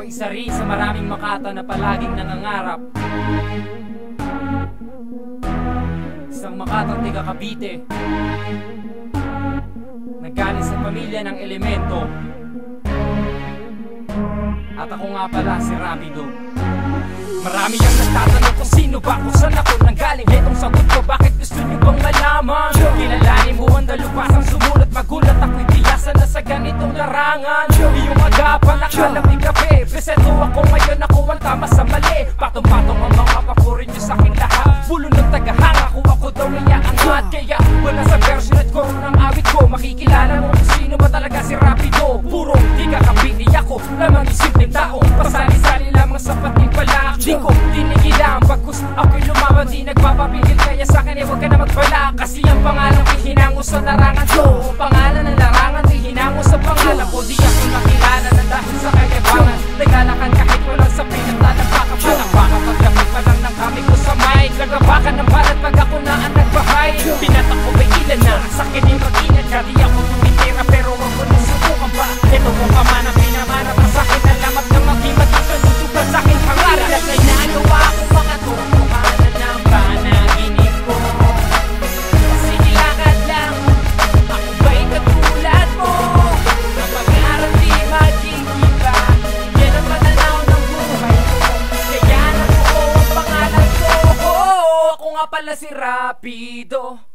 Ako isa rin sa maraming makata na palaging nangangarap. Isang makatang tiga Cavite, nagaling sa pamilya ng elemento. At ako nga pala si Rapido. Marami ang nagtatanong kung sino ba, kung saan ako nanggaling. Hetong sagot ko, bakit gusto niyo bang malaman? Kilalanin mo ang dalupasang sumulat, magulat ako'y tiyasan na sa ganitong larangan. Iyong agapan, nakalang ni kape, presento ako ngayon, ako ang tama sa mali. Patong-patong ang mga papuri niyo sa aking lahat. Pulo ng tagahanga, kung ako daw iaangat. Kaya wala sa version at koro ng awit ko, makikilala mo kung sino ba talaga si Rapido. Purong di kakabiti ako, lamang isipin taong pasali-sali lamang sa pating pala. Di ko tinigilan, bagkus ako'y lumaban, di nagpapapigil. Kaya sa'kin ay huwag ka na magpala, kasi ang pangalan ko'y hinango sa larangan ko. Pangalan ng larangan ay hinango sa pangalan ko. Di ako nakilala na dahil sa kayabangan. Naglalakan kahit walang sapin at talagbaka. Palakbaka pagdamit pa lang ng kami ko sa mic. Nagbabakan ng balat pag ako na ang nagbahay. Pinatak ko may ilan na sa'kin ay mag-ingat ka. Di ako tumitira pero ako nasubukan pa. Ito mo pa man ang pinamana pa sa'kin. Alamat na mag-imat ang tutupad sa'kin pangalan. At may nagawa akong makatutuhanan ng panaginip ko. Sige lakad lang, ako ba'y katulad mo? Na pangarap di maging iba, yan ang pananaw ng buhay ko. Kaya nabuo ang pangalan ko. Ako nga pala si Rapido.